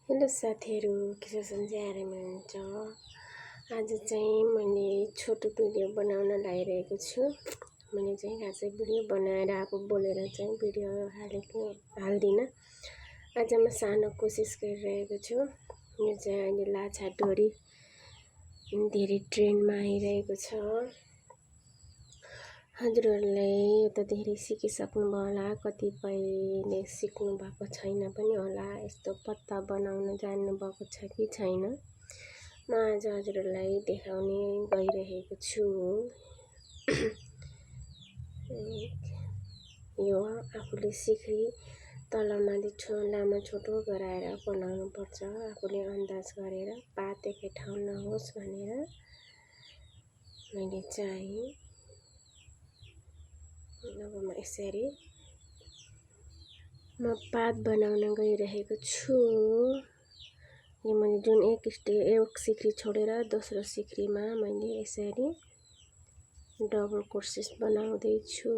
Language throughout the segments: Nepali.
हेलो साथीहरू, के छ सन्चै आरामै हुनुहुन्छ। आज चाहिँ मैले छोटो भिडियो बनाउन लागिरहेको छु। मैले चाहिँ खासै भिडियो बनाएर आफू बोलेर चाहिँ भिडियो हाल्दिनँ। आज म सानो कोसिस गरिरहेको छु। यो चाहिँ अहिले लाछा डोरी धेरै ट्रेन्डमा आइरहेको छ। हजुरहरूलाई यो त धेरै सिकिसक्नुभयो होला, कतिपयले सिक्नु भएको छैन पनि होला। यस्तो पत्ता बनाउन जान्नुभएको छ कि छैन, म आज हजुरहरूलाई देखाउने गइरहेको छु। यो आफूले सिक्री तलमाथि लामो छोटो गराएर बनाउनु पर्छ। आफूले अन्दाज गरेर पात एकै ठाउँ नहोस् भनेर मैले चाहिँ अब यसरी म पात बनाउन गइरहेको छु। यो मैले जुन एक सिक्री छोडेर दोस्रो सिक्रीमा मैले यसरी डबल क्रोसेस बनाउँदै छु।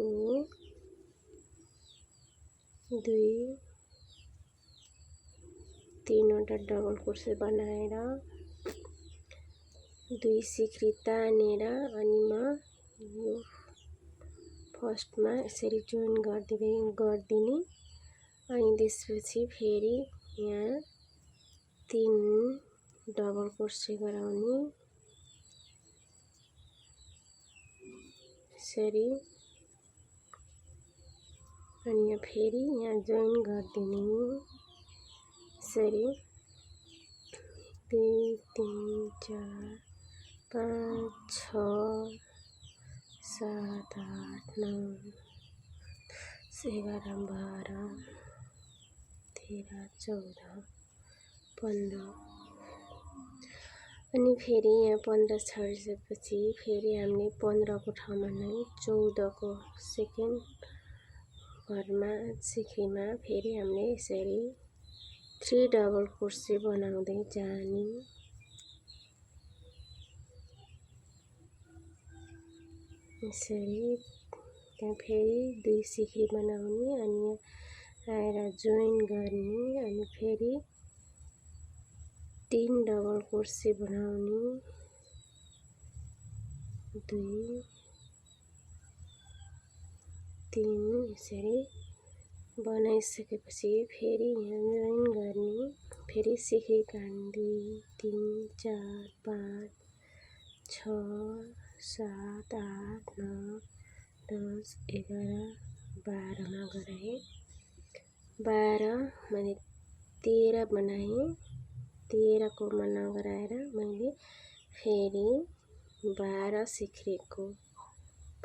2-3 वटा डबल क्रोसेस बनाएर 2 सिक्री तानेर अनि म यो फर्स्टमा यसरी जोइन गरिदिने अनि त्यसपछि फेरि यहाँ 3 डबल क्रोसेस गराउने यसरी अनि यहाँ फेरि यहाँ जोइन गरिदिने यसरी 2 3 4 5 6 7 8 9 11 12 13 14 15 अनि फेरि यहाँ 15 छरिसकेपछि फेरि हामीले 15 को ठाउँमा नै 14 को सेकेन्ड घरमा सिक्रीमा फेरि हामीले यसरी 3 डबल क्रोसेस बनाउँदै जाने। यसरी त्यहाँ फेरि 2 सिक्री बनाउने अनि आएर जोइन गर्ने अनि फेरि 3 डबल क्रोसेस बनाउने 2 3 यसरी बनाइसकेपछि फेरि यहाँ जोइन गर्ने फेरि सिक्री काट्ने 2 3 4 5 6 7 8 9 10 11 12 मा गराएँ। 12 मैले 13 बनाएँ। 13 को मा नगराएर मैले फेरि 12 सिक्रीको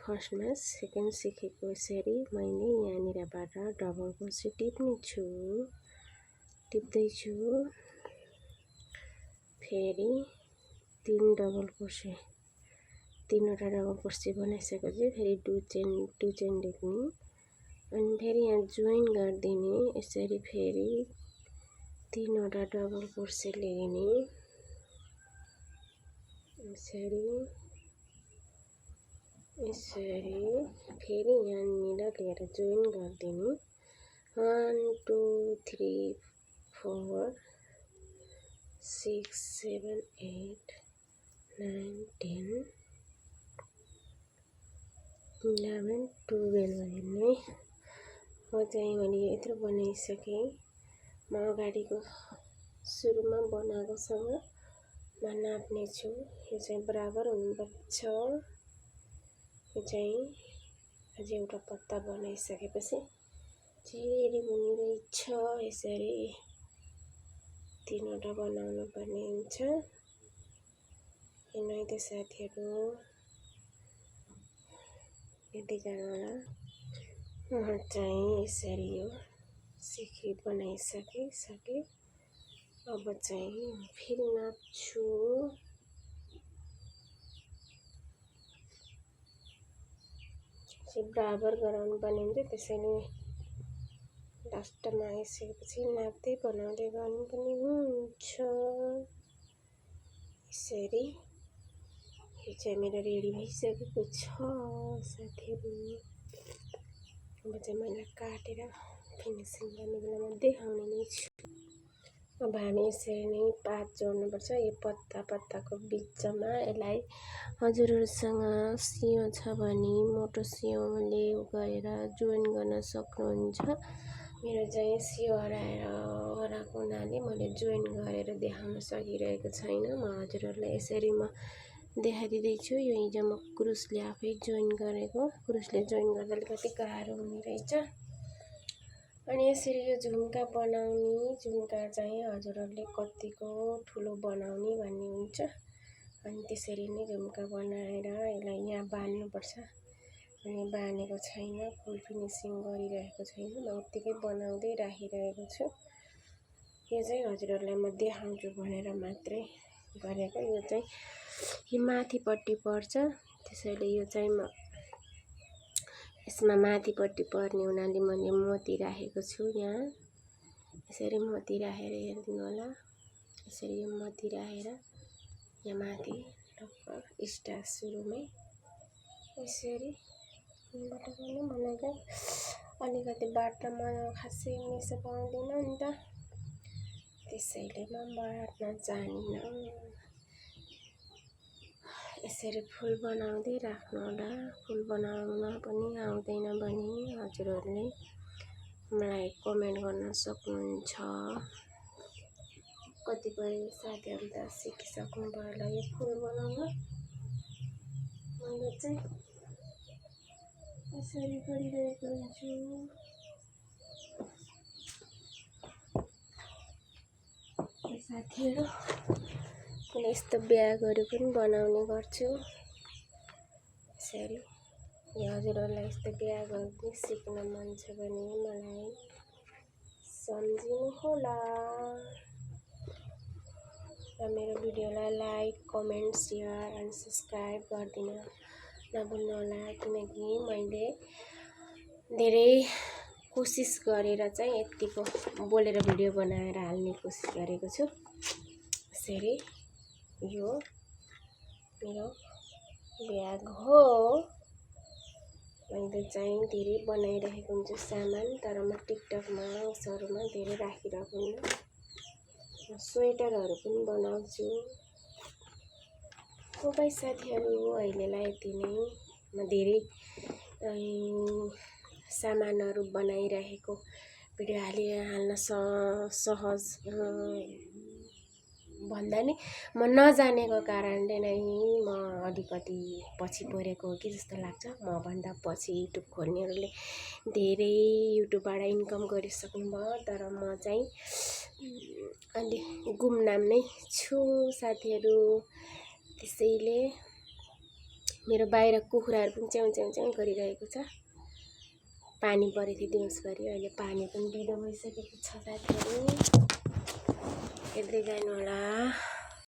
फर्स्टमा सेकेन्ड सिक्रीको यसरी मैले यहाँनिरबाट डबल क्रोसेस टिप्दैछु। फेरि 3 डबल क्रोसेस 3 वटा डबल क्रोसेस बनाइसकेपछि फेरि 2 चेन लेख्ने अनि फेरि यहाँ जोइन गरिदिने यसरी फेरि 3 वटा डबल क्रोसेस लिने यसरी फेरि यहाँनिर लिएर जोइन गरिदिने 1 2 3 4 6 7 8 9 10 11 12 भन्ने हो चाहिँ मैले यत्रो बनाइसकेँ। म अगाडिको सुरुमा बनाएकोसँग म नाप्ने छु। यो चाहिँ बराबर हुनुपर्छ। यो चाहिँ अझ एउटा पत्ता बनाइसकेपछि फेरि हुँदैछ यसरी 3 वटा बनाउनु पर्ने हुन्छ। किन त साथीहरू यति जान्नु होला म चाहिँ यसरी यो सिक्री बनाइसकेँ। अब चाहिँ फेरि नाप्छु। बराबर गराउनु पर्ने हुन्छ, त्यसैले लास्टमा आइसकेपछि नाप्दै बनाउँदै गर्नुपर्ने हुन्छ। यसरी यो चाहिँ मेरो रेडी भइसकेको छ साथीहरू। अब चाहिँ मैले काटेर फिनिसिङ गर्ने बेलामा देखाउने नै छु। अब हामी यसरी नै पात जोड्नुपर्छ। यो पत्ताको बिचमा यसलाई हजुरहरूसँग सियो छ भने मोटो सियोले गरेर जोइन गर्न सक्नुहुन्छ। मेरो चाहिँ सियो हराएको हुनाले मैले जोइन गरेर देखाउन सकिरहेको छैन। म हजुरहरूलाई यसरी म देखाइदिँदैछु। यो हिजो म क्रुसले आफै जोइन गरेको। क्रुसले जोइन गर्दा अलिकति गाह्रो हुने रहेछ। अनि यसरी यो झुम्का बनाउने, झुम्का चाहिँ हजुरहरूले कतिको ठुलो बनाउने भन्ने हुन्छ। अनि त्यसरी नै झुम्का बनाएर यसलाई यहाँ बाँध्नुपर्छ। अनि बाँधेको छैन, फुल फिनिसिङ गरिरहेको छैन, म उत्तिकै बनाउँदै राखिरहेको छु। यो चाहिँ हजुरहरूलाई म देखाउँछु भनेर मात्रै गरेको। यो चाहिँ यो माथिपट्टि पर्छ, त्यसैले यो चाहिँ म यसमा माथिपट्टि पर्ने हुनाले मैले मोती राखेको छु। यहाँ यसरी मोती राखेर हेरिदिनु होला। यसरी यो मोती राखेर यहाँ माथि टक्क स्टार सुरुमै यसरी यहाँबाट पनि बनाएको। अलिकति बाट्न म खासै मिसो पाउँदिनँ नि त, त्यसैले म बाट्न जानिनँ। यसरी फुल बनाउँदै राख्नु होला। फुल बनाउन पनि आउँदैन भने हजुरहरूले मलाई कमेन्ट गर्न सक्नुहुन्छ। कतिपय साथीहरू त सिकिसक्नु भयो होला यो फुल बनाउन। मैले चाहिँ यसरी गरिरहेको हुन्छु। साथीहरू मैले यस्तो ब्यागहरू पनि बनाउने गर्छु। यसरी हजुरहरूलाई यस्तो ब्यागहरू पनि सिक्न मन छ भने मलाई सम्झिनु होला र मेरो भिडियोलाई like, comment, share and subscribe गरिदिन नभुल्नु होला। किनकि मैले धेरै कोसिस गरेर चाहिँ यतिको बोलेर भिडियो बनाएर हाल्ने कोसिस गरेको छु। यसरी यो मेरो ब्याग हो। मैले चाहिँ धेरै बनाइरहेको हुन्छु सामान, तर म टिकटकमा उसहरूमा धेरै राखिरहेको हुन्न। स्वेटरहरू पनि बनाउँछु। सबै साथीहरू अहिलेलाई यति नै। म धेरै सामानहरू बनाइरहेको भिडियो हाल्न सहज भन्दा नि म नजानेको कारणले नै म अलिकति पछि परेको हो कि जस्तो लाग्छ। मभन्दा पछि युट्युब खोल्नेहरूले धेरै युट्युबबाट इन्कम गरिसक्नु भयो, तर म चाहिँ अलि गुमनाम नै छु साथीहरू। त्यसैले मेरो बाहिर कुखुराहरू पनि च्याउ च्याउ च्याउ गरिरहेको छ। पानी परेको थियो दिउँसभरि, अहिले पानी पनि ढिलो भइसकेको छ साथीहरू। हेर्दै जानु होला।